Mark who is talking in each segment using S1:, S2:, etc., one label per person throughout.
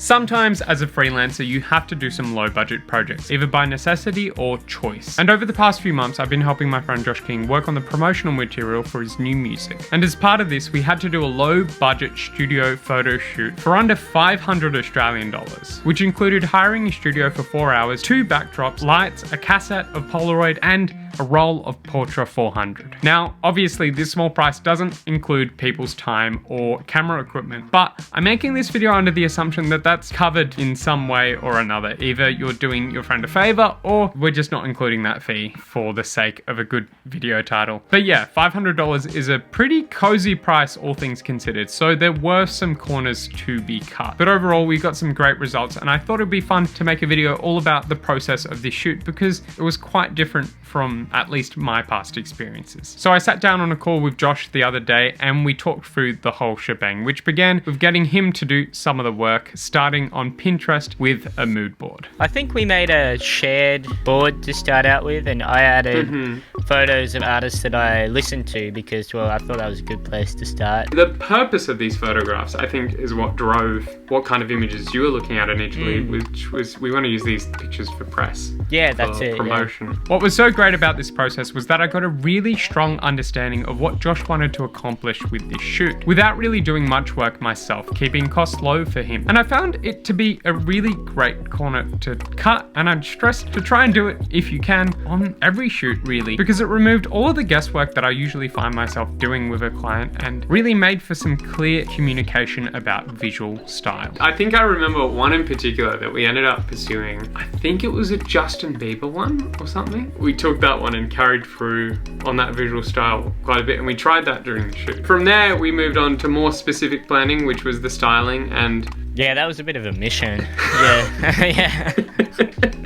S1: Sometimes as a freelancer, you have to do some low budget projects, either by necessity or choice. And over the past few months, I've been helping my friend Josh King work on the promotional material for his new music. And as part of this, we had to do a low budget studio photo shoot for under 500 Australian dollars, which included hiring a studio for 4 hours, 2 backdrops, lights, a cassette of Polaroid, and a roll of Portra 400. Now, obviously this small price doesn't include people's time or camera equipment, but I'm making this video under the assumption that that's covered in some way or another. Either you're doing your friend a favor, or we're just not including that fee for the sake of a good video title. But yeah, $500 is a pretty cozy price, all things considered, so there were some corners to be cut. But overall, we got some great results, and I thought it'd be fun to make a video all about the process of this shoot because it was quite different from at least my past experiences. So I sat down on a call with Josh the other day and we talked through the whole shebang, which began with getting him to do some of the work, starting on Pinterest with a mood board.
S2: I think we made a shared board to start out with, and I added photos of artists that I listened to because, well, I thought that was a good place to start.
S1: The purpose of these photographs, I think, is what drove what kind of images you were looking at initially, which was we want to use these pictures for press.
S2: Yeah, that's it.
S1: Promotion.
S2: Yeah.
S1: What was so great about this process was that I got a really strong understanding of what Josh wanted to accomplish with this shoot, without really doing much work myself, keeping costs low for him. And I found it to be a really great corner to cut, and I'd stress to try and do it, if you can, on every shoot really, because it removed all of the guesswork that I usually find myself doing with a client and really made for some clear communication about visual style. I think I remember one in particular that we ended up pursuing. I think it was a Justin Bieber one or something. We took that one and carried through on that visual style quite a bit, and we tried that during the shoot. From there, we moved on to more specific planning, which was the styling, and
S2: yeah, that was a bit of a mission. Yeah. Yeah.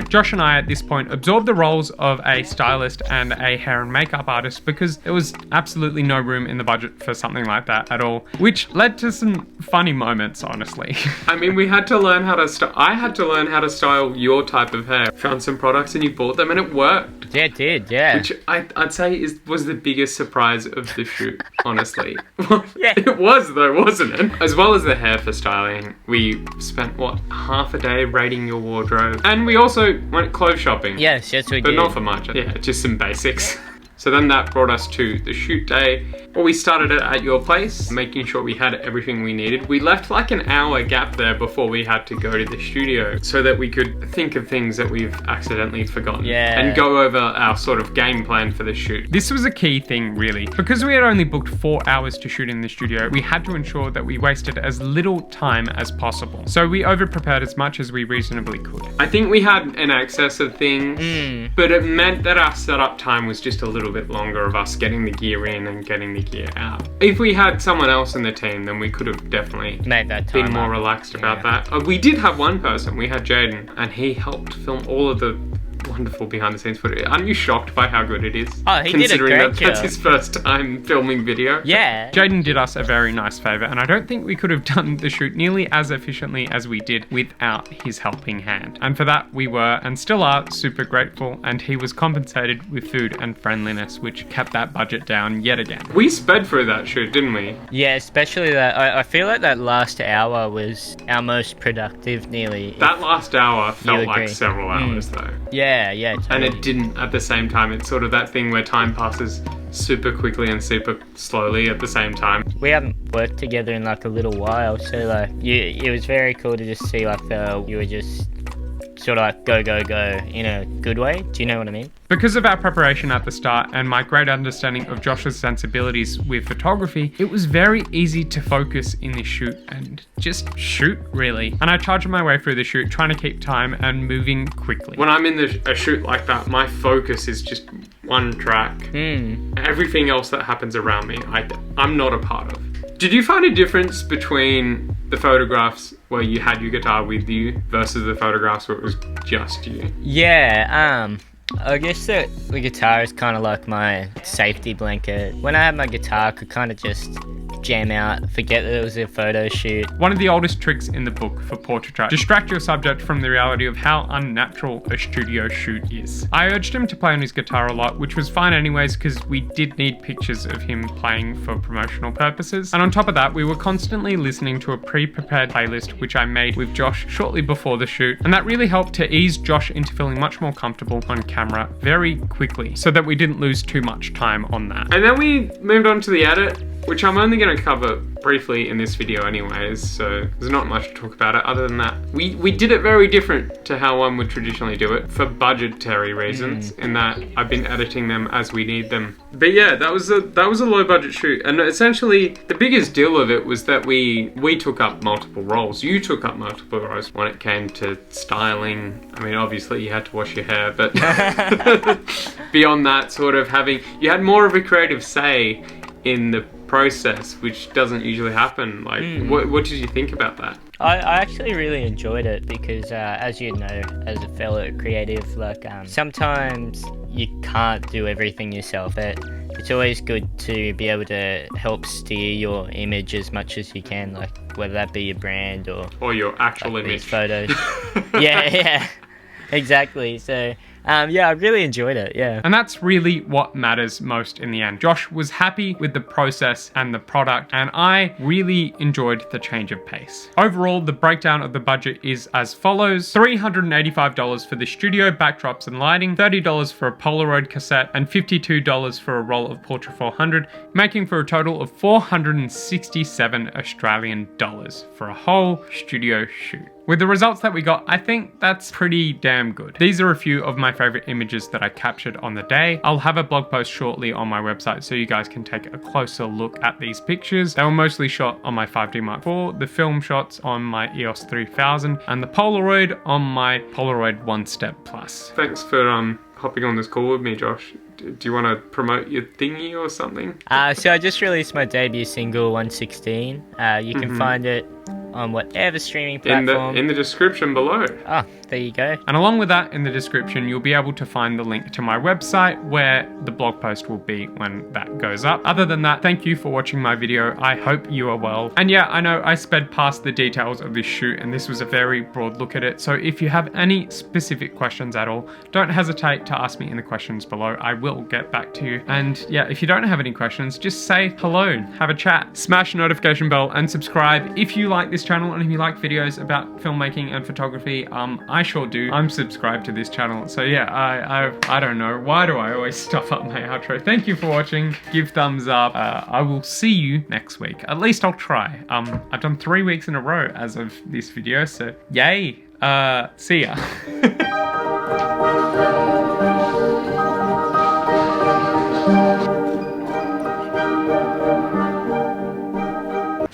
S1: Josh and I at this point absorbed the roles of a stylist and a hair and makeup artist because there was absolutely no room in the budget for something like that at all, which led to some funny moments, honestly. I mean, we had to learn how to I had to learn how to style your type of hair. Found some products and you bought them and it worked.
S2: Yeah, it did, yeah.
S1: Which I'd say was the biggest surprise of the shoot, honestly.
S2: Yeah.
S1: It was though, wasn't it? As well as the hair for styling, we spent, half a day rating your wardrobe. And we also went clothes shopping.
S2: Yes, we did.
S1: But not for much. Yeah, just some basics. So then that brought us to the shoot day. Well, we started it at your place, making sure we had everything we needed. We left like an hour gap there before we had to go to the studio so that we could think of things that we've accidentally forgotten.
S2: Yeah.
S1: And go over our sort of game plan for the shoot. This was a key thing, really. Because we had only booked 4 hours to shoot in the studio, we had to ensure that we wasted as little time as possible. So we over-prepared as much as we reasonably could. I think we had an excess of things, but it meant that our setup time was just a little bit longer of us getting the gear in and getting the gear out. If we had someone else in the team, then we could have definitely
S2: made that time
S1: been more relaxed about that. We did have one person, we had Jaden, and he helped film all of the wonderful behind the scenes footage. Aren't you shocked by how good it is?
S2: Oh, he did a great job.
S1: That's his first time filming video.
S2: Yeah.
S1: Jaden did us a very nice favor, and I don't think we could have done the shoot nearly as efficiently as we did without his helping hand. And for that, we were, and still are, super grateful, and he was compensated with food and friendliness, which kept that budget down yet again. We sped through that shoot, didn't we?
S2: Yeah, especially that. I feel like that last hour was our most productive, nearly.
S1: That last hour felt like several hours, though.
S2: Yeah, totally.
S1: And it didn't at the same time. It's sort of that thing where time passes super quickly and super slowly at the same time.
S2: We haven't worked together in like a little while, so like it was very cool to just see like you were just sort of like go in a good way. Do you know what I mean?
S1: Because of our preparation at the start and my great understanding of Josh's sensibilities with photography, it was very easy to focus in this shoot and just shoot, really. And I charged my way through the shoot, trying to keep time and moving quickly. When I'm in a shoot like that, my focus is just one track. Everything else that happens around me, I'm not a part of. Did you find a difference between the photographs where you had your guitar with you versus the photographs where it was just you?
S2: Yeah, I guess that the guitar is kind of like my safety blanket. When I had my guitar, I could kind of just jam out, forget that it was a photo shoot.
S1: One of the oldest tricks in the book for portraiture: distract your subject from the reality of how unnatural a studio shoot is. I urged him to play on his guitar a lot, which was fine anyways because we did need pictures of him playing for promotional purposes. And on top of that, we were constantly listening to a pre-prepared playlist which I made with Josh shortly before the shoot, and that really helped to ease Josh into feeling much more comfortable on camera very quickly so that we didn't lose too much time on that. And then we moved on to the edit, which I'm only going to cover briefly in this video anyways, so there's not much to talk about it other than that. We did it very different to how one would traditionally do it for budgetary reasons, in that I've been editing them as we need them. But yeah, that was a low budget shoot, and essentially the biggest deal of it was that we took up multiple roles. You took up multiple roles when it came to styling. I mean, obviously you had to wash your hair, but beyond that, sort of you had more of a creative say in the process, which doesn't usually happen. Like, what did you think about that?
S2: I actually really enjoyed it because, as you know, as a fellow creative, like, sometimes you can't do everything yourself. It's always good to be able to help steer your image as much as you can, like whether that be your brand or
S1: your actual
S2: like
S1: image.
S2: These photos. yeah, exactly. So. Yeah, I really enjoyed it, yeah.
S1: And that's really what matters most in the end. Josh was happy with the process and the product, and I really enjoyed the change of pace. Overall, the breakdown of the budget is as follows: $385 for the studio backdrops and lighting, $30 for a Polaroid cassette, and $52 for a roll of Portra 400, making for a total of 467 Australian dollars for a whole studio shoot. With the results that we got, I think that's pretty damn good. These are a few of my favorite images that I captured on the day. I'll have a blog post shortly on my website so you guys can take a closer look at these pictures. They were mostly shot on my 5D Mark IV, the film shots on my EOS 3000, and the Polaroid on my Polaroid One Step Plus. Thanks for hopping on this call with me, Josh. Do you want to promote your thingy or something?
S2: So I just released my debut single, 116. You can find it on whatever streaming platform.
S1: In the description below.
S2: Oh, there you go.
S1: And along with that, in the description, you'll be able to find the link to my website where the blog post will be when that goes up. Other than that, thank you for watching my video. I hope you are well. And yeah, I know I sped past the details of this shoot, and this was a very broad look at it. So if you have any specific questions at all, don't hesitate to ask me in the questions below. I will get back to you. And yeah, if you don't have any questions, just say hello, have a chat, smash the notification bell, and subscribe if you like this channel and if you like videos about filmmaking and photography. I sure do. I'm subscribed to this channel, so yeah, I don't know, why do I always stuff up my outro? Thank you for watching. Give thumbs up. I will see you next week. At least I'll try. I've done 3 weeks in a row as of this video, so yay. See ya.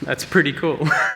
S1: That's pretty cool.